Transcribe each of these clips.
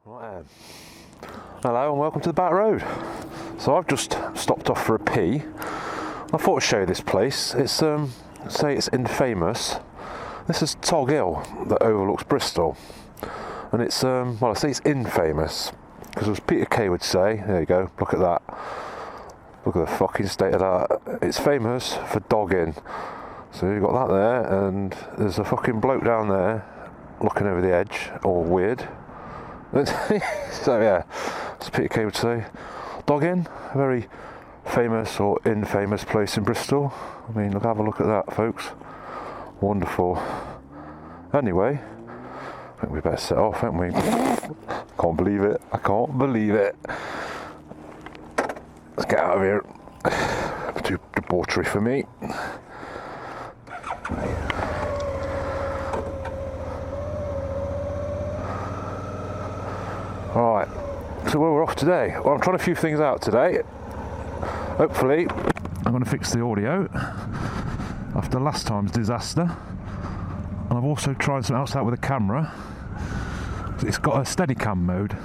Right, hello and welcome to the back road. So I've just stopped off for a pee. I thought I'd show you this place. It's say it's infamous. This is Tog Hill that overlooks Bristol, and it's well, I say it's infamous because as Peter Kay would say, there you go, look at that, look at the fucking state of that. It's famous for dogging. So you've got that there, and there's a fucking bloke down there looking over the edge, all weird. So yeah, as Peter Kay would say, dogging, a very famous or infamous place in Bristol. I mean, look, have a look at that, folks. Wonderful. Anyway, I think we better set off, haven't we? Can't believe it. I can't believe it. Let's get out of here. Too debauchery for me. Alright, so where we're off today? Well, I'm trying a few things out today. Hopefully, I'm going to fix the audio after last time's disaster. And I've also tried something else out with the camera. It's got a Steadicam mode.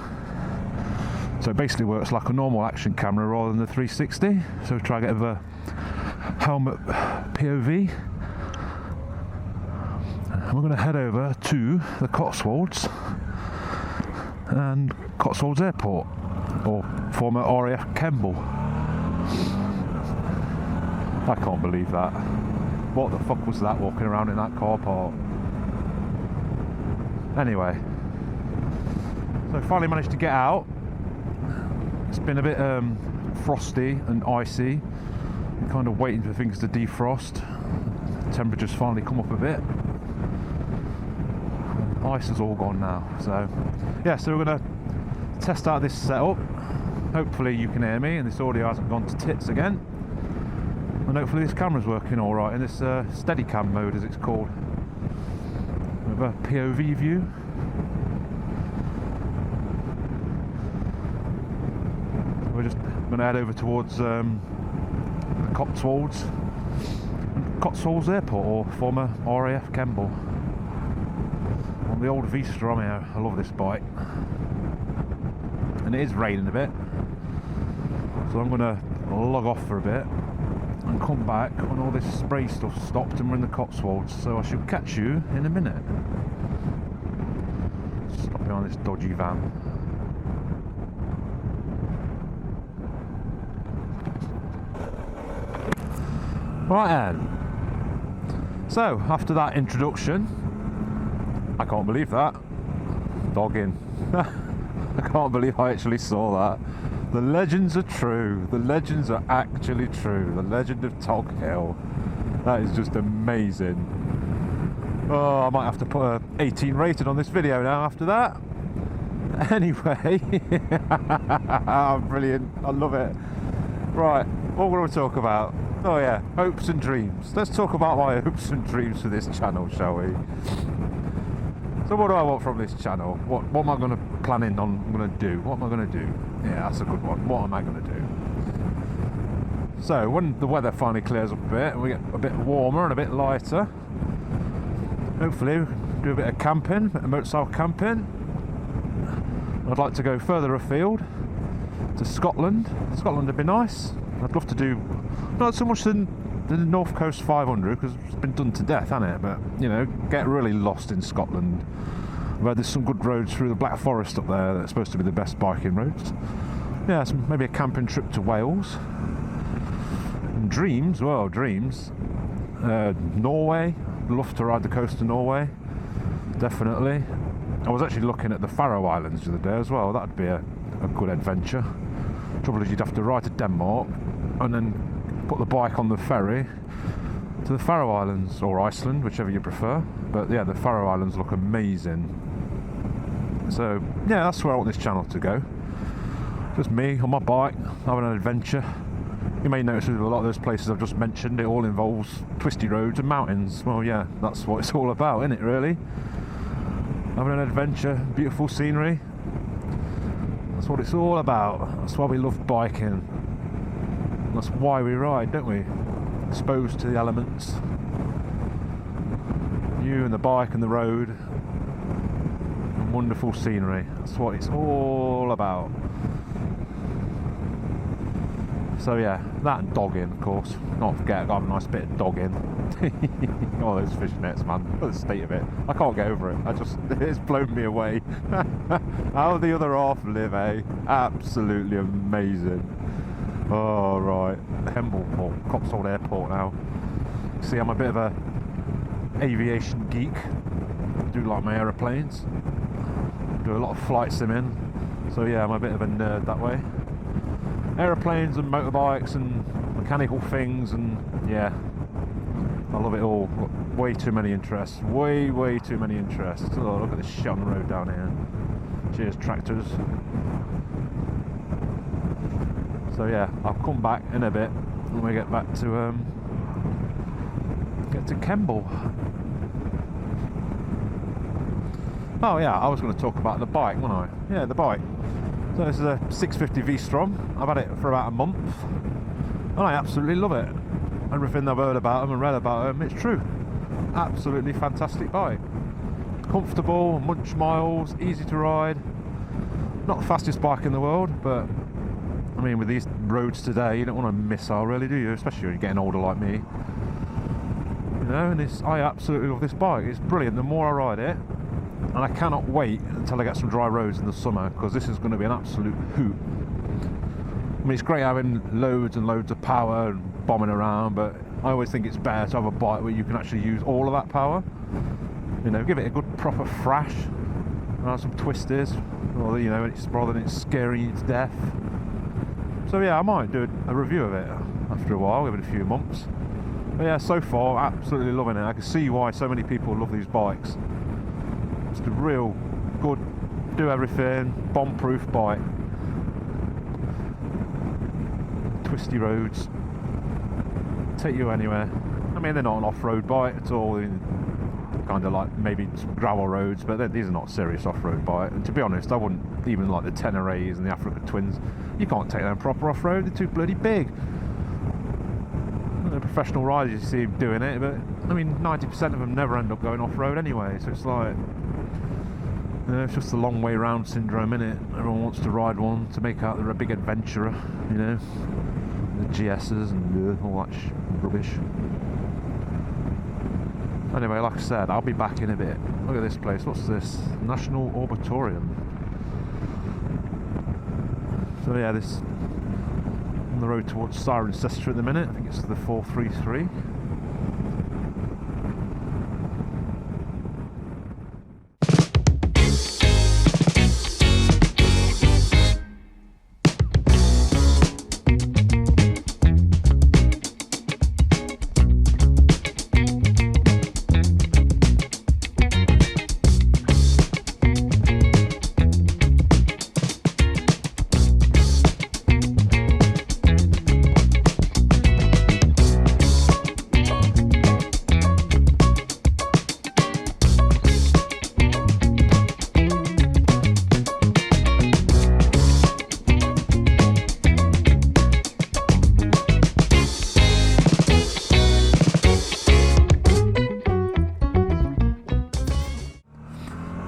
So it basically works like a normal action camera rather than the 360. So try to get a helmet POV. And we're going to head over to the Cotswolds and Cotswolds Airport, or former RAF Kemble. I can't believe that. What the fuck was that walking around in that car park? Anyway, so finally managed to get out. It's been a bit frosty and icy. I'm kind of waiting for things to defrost. The temperature's finally come up a bit. Ice is all gone now, so yeah, so we're going to test out this setup. Hopefully you can hear me and this audio hasn't gone to tits again, and hopefully this camera's working alright in this Steadicam mode, as it's called, with a POV view. We're just going to head over towards the Cotswolds Airport, or former RAF Kemble. On the old Vstrom here. I love this bike, and it is raining a bit, so I'm going to log off for a bit and come back when all this spray stuff stopped and we're in the Cotswolds. So I shall catch you in a minute. Stop behind this dodgy van. Right then, so after that introduction, I can't believe that. Dogging. I can't believe I actually saw that. The legends are true. The legends are actually true. The legend of Tog Hill. That is just amazing. Oh, I might have to put a 18 rated on this video now after that. Anyway. Brilliant. I love it. Right, what we're going to talk about? Oh yeah, hopes and dreams. Let's talk about my hopes and dreams for this channel, shall we? So what do I want from this channel? What am I going to planning on going to do? What am I going to do? Yeah, that's a good one. What am I going to do? So when the weather finally clears up a bit and we get a bit warmer and a bit lighter, hopefully we can do a bit of camping, a bit of motorcycle camping. I'd like to go further afield to Scotland. Scotland would be nice. I'd love to do not so much the North Coast 500 because it's been done to death, hasn't it? But you know, get really lost in Scotland. Where there's some good roads through the Black Forest up there that's supposed to be the best biking roads. Yeah, so maybe a camping trip to Wales. And dreams, well, dreams. Norway. I'd love to ride the coast of Norway. Definitely. I was actually looking at the Faroe Islands the other day as well. That'd be a good adventure. Trouble is you'd have to ride to Denmark and then put the bike on the ferry to the Faroe Islands, or Iceland, whichever you prefer. But yeah, the Faroe Islands look amazing. So yeah, that's where I want this channel to go. Just me on my bike, having an adventure. You may notice with a lot of those places I've just mentioned, it all involves twisty roads and mountains. Well yeah, that's what it's all about, isn't it really? Having an adventure, beautiful scenery. That's what it's all about. That's why we love biking. That's why we ride, don't we? Exposed to the elements. You and the bike and the road. And wonderful scenery. That's what it's all about. So yeah, that and dogging, of course. Not forget, I've got a nice bit of dogging. Oh, those fish nets, man. Look at the state of it. I can't get over it. It's blown me away. How the other half live, eh? Absolutely amazing. Oh, right. Kemble, or Cotswolds Airport now. See, I'm a bit of a aviation geek. I do like my aeroplanes. Do a lot of flight simming. So yeah, I'm a bit of a nerd that way. Aeroplanes and motorbikes and mechanical things, and yeah, I love it all. Way too many interests. Way too many interests. Oh, look at this shit on the road down here. Cheers, tractors. So yeah, I'll come back in a bit when we get back to Kemble. Oh yeah, I was going to talk about the bike, wasn't I? Yeah, the bike. So this is a 650 V Strom. I've had it for about a month, and I absolutely love it. Everything I've heard about them and read about them, it's true. Absolutely fantastic bike. Comfortable, much miles, easy to ride. Not the fastest bike in the world, but I mean, with these roads today, you don't want to miss out, really, do you? Especially when you're getting older like me. You know, and I absolutely love this bike. It's brilliant. The more I ride it, and I cannot wait until I get some dry roads in the summer, because this is going to be an absolute hoot. I mean, it's great having loads and loads of power and bombing around, but I always think it's better to have a bike where you can actually use all of that power. You know, give it a good proper thrash, and have some twisters, or you know, rather than it scaring you to death. So yeah, I might do a review of it after a while, give it a few months. But yeah, so far, absolutely loving it. I can see why so many people love these bikes. It's a real good, do everything, bomb-proof bike. Twisty roads, take you anywhere. I mean, they're not an off-road bike at all. Kind of like maybe some gravel roads, but these are not serious off-road bike. And to be honest, I wouldn't even like the Tenerés and the Africa Twins. You can't take them proper off-road. They're too bloody big. The professional riders, you see them doing it, but I mean, 90% of them never end up going off-road anyway. So it's like, you know, it's just the long way round syndrome, innit? Everyone wants to ride one to make out they're a big adventurer, you know, the GSs and all that rubbish. Anyway, like I said, I'll be back in a bit. Look at this place. What's this? National Arboretum. So yeah, this on the road towards Cirencester at the minute. I think it's the 433.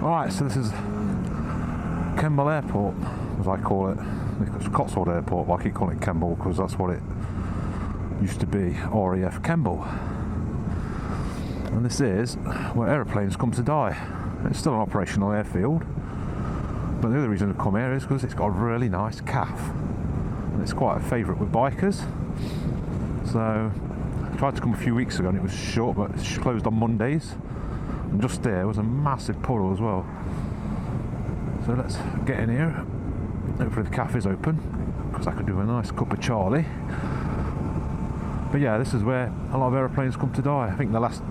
Right, so this is Kemble Airport, as I call it. It's Cotswolds Airport, but I keep calling it Kemble because that's what it used to be, RAF Kemble. And this is where aeroplanes come to die. It's still an operational airfield, but the other reason to come here is because it's got a really nice cafe, and it's quite a favourite with bikers. So I tried to come a few weeks ago and it was shut, but it's closed on Mondays. And just there was a massive puddle as well. So let's get in here. Hopefully the cafe's open, because I could do a nice cup of Charlie. But yeah, this is where a lot of aeroplanes come to die. I think the last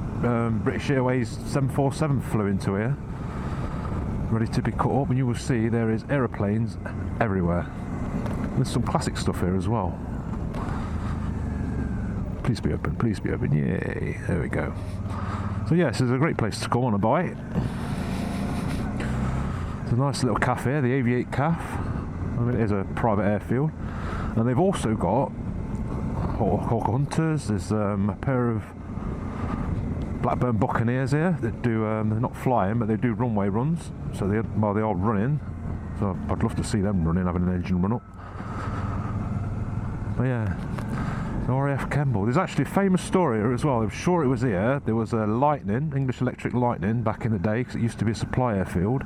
British Airways 747 flew into here, ready to be cut up, and you will see there is aeroplanes everywhere. There's some classic stuff here as well. Please be open, please be open. Yay, there we go. So yeah, this is a great place to go on a bike. It's a nice little cafe, the Aviate Cafe. I mean, it is a private airfield. And they've also got hawk hunters. There's a pair of Blackburn Buccaneers here that do, they're not flying, but they do runway runs. So they are running. So I'd love to see them running, having an engine run up. But yeah, the RAF Kemble. There's actually a famous story here as well. I'm sure it was here. There was a Lightning, English Electric Lightning, back in the day, because it used to be a supply airfield.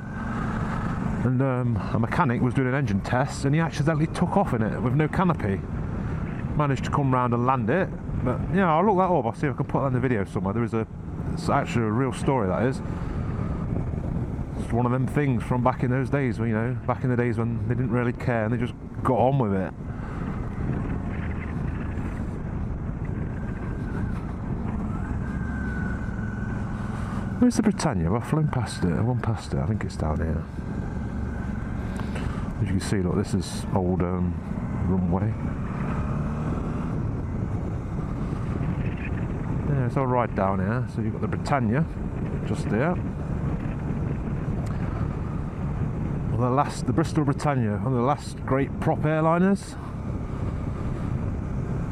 And a mechanic was doing an engine test, and he accidentally took off in it with no canopy. Managed to come round and land it. But yeah, I'll look that up. I'll see if I can put that in the video somewhere. It's actually a real story, that is. It's one of them things from back in those days, you know, back in the days when they didn't really care and they just got on with it. Where's the Britannia? I've flown past it. I've gone past it. I think it's down here. As you can see, look, this is old runway. Yeah, it's all right down here. So you've got the Britannia just there. Well, the Bristol Britannia, one of the last great prop airliners,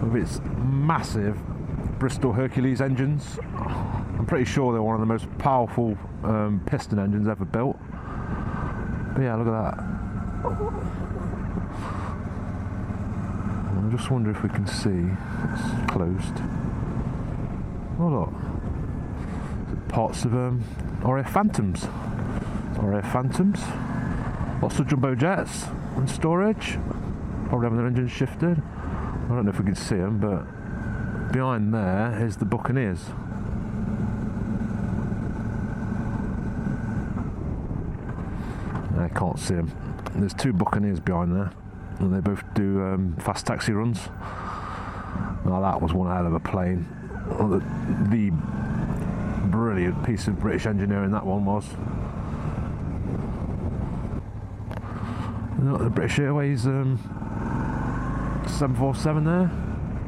with its massive Bristol Hercules engines. I'm pretty sure they're one of the most powerful piston engines ever built. But yeah, look at that. I just wonder if we can see. It's closed. Oh look, parts of RAF Phantoms. RAF Phantoms. Lots of jumbo jets and storage. Probably having their engines shifted. I don't know if we can see them, but behind there is the Buccaneers. I can't see them. There's two Buccaneers behind there, and they both do fast taxi runs. Now that was one hell of a plane. The brilliant piece of British engineering that one was. The British Airways 747 there,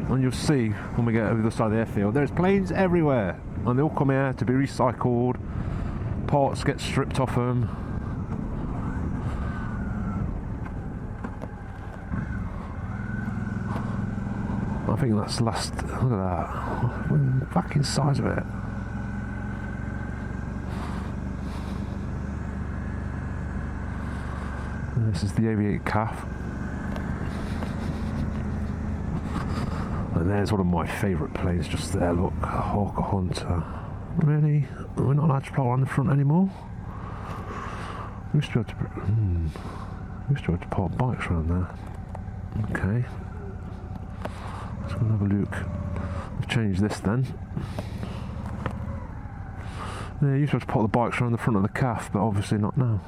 and you'll see when we get over the side of the airfield, there's planes everywhere, and they all come here to be recycled. Parts get stripped off them. I think that's the last. Look at that, fucking size of it. And this is the Aviate CAF. And there's one of my favourite planes just there, look, a Hawker Hunter. Really? We're not allowed to fly on the front anymore? We used to be able to park bikes around there. Okay. Let's go and have a look. We've changed this then. Yeah, you used to be able to park the bikes around the front of the CAF, but obviously not now.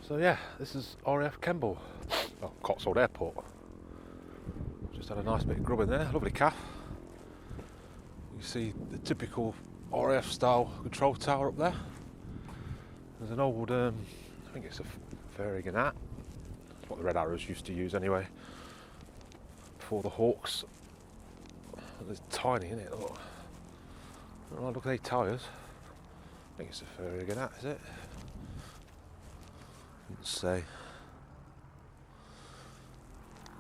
So yeah, this is RAF Kemble, Cotswolds Airport. Just had a nice bit of grub in there, lovely CAF. You see the typical RAF style control tower up there. There's an old, I think it's a fairing and that. That's what the Red Arrows used to use anyway, before the Hawks. It's tiny, isn't it? Look, look at these tyres. I think it's a fairing and that, is it? Let's say.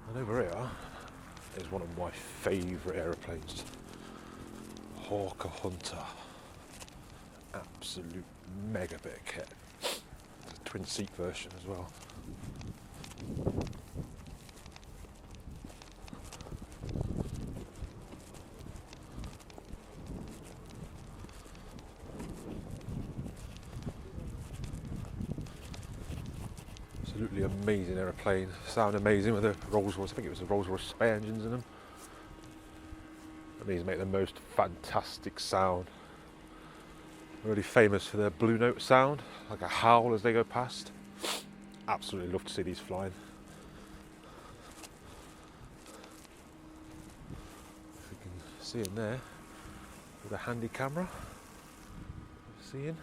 And over here is one of my favourite aeroplanes, Hawker Hunter. Absolute mega bit of kit. It's a twin seat version as well. Absolutely amazing aeroplane, sound amazing with the Rolls-Royce, I think it was the Rolls-Royce spare engines in them. And these make the most fantastic sound. Really famous for their blue note sound, like a howl as they go past. Absolutely love to see these flying. If you can see in there with a handy camera, seeing.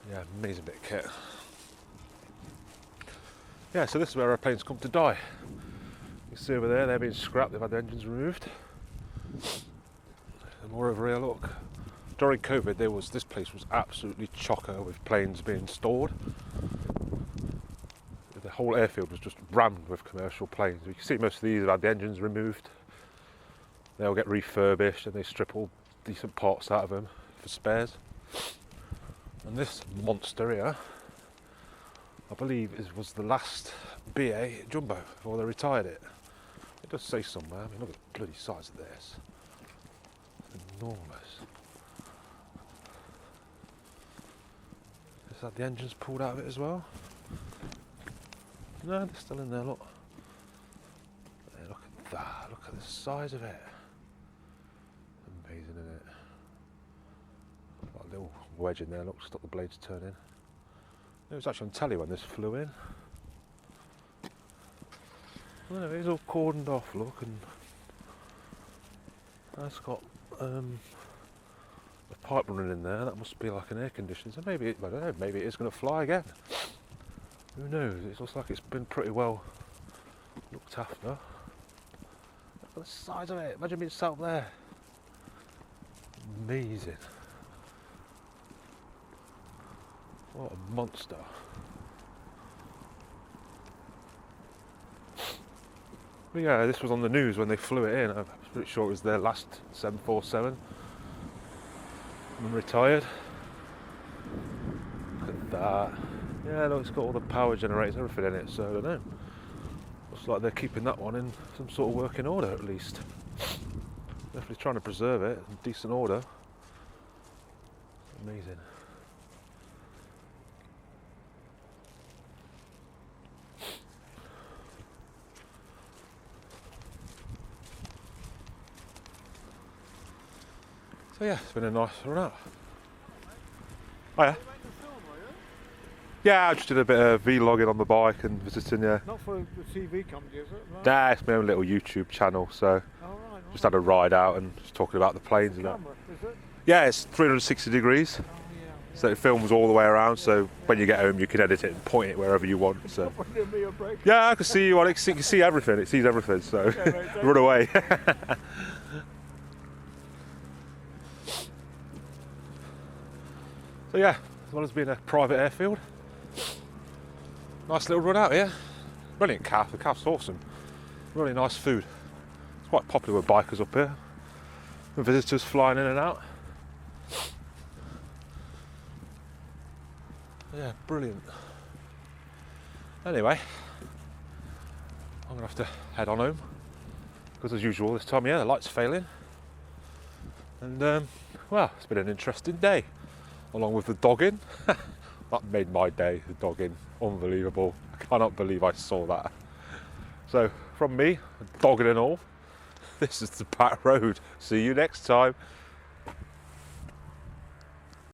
Yeah, amazing bit of kit. Yeah, so this is where airplanes come to die. You can see over there, they're being scrapped, they've had their engines removed. And more over here, look. During COVID, this place was absolutely chocker with planes being stored. whole airfield was just rammed with commercial planes. You can see most of these have had the engines removed. They'll get refurbished and they strip all decent parts out of them for spares. And this monster here, I believe was the last BA jumbo before they retired it. It does say somewhere. I mean, look at the bloody size of this. It's enormous. Is that the engines pulled out of it as well? No, they're still in there, look. Hey, look at that, look at the size of it. Amazing, isn't it? Got a little wedge in there, look, stop the blades turning. It was actually on telly when this flew in. Well, it's all cordoned off, look, and that's got a pipe running in there. That must be like an air conditioner. So maybe I don't know. Maybe it is going to fly again. Who knows? It looks like it's been pretty well looked after. Look at the size of it. Imagine being sat up there. Amazing. What a monster. But yeah, this was on the news when they flew it in. I'm pretty sure it was their last 747 and retired. Look at that. Yeah, look, it's got all the power generators, everything in it, so I don't know. Looks like they're keeping that one in some sort of working order at least. Definitely trying to preserve it in decent order. Amazing. So yeah, it's been a nice run out. Oh yeah? Yeah, I just did a bit of vlogging on the bike and visiting, yeah. Not for the TV company, is it? No? Nah, it's my own little YouTube channel, so Right. just had a ride out and just talking about the planes and that. Camera, is it? Yeah, it's 360 degrees, Oh, yeah. so it films all the way around, so when you get home you can edit it and point it wherever you want. So Give me a break. yeah, I can see you on it, you can see everything, it sees everything, so Okay, mate, thank run away. So yeah, as well as being a private airfield, nice little run out here. Brilliant calf, the calf's awesome. Really nice food. It's quite popular with bikers up here. And visitors flying in and out. Yeah, brilliant. Anyway, I'm gonna have to head on home because as usual this time of year the light's failing. And well, it's been an interesting day. Along with the dogging. That made my day, the dogging. Unbelievable. I cannot believe I saw that. So, from me, dogging and all, this is the back road. See you next time.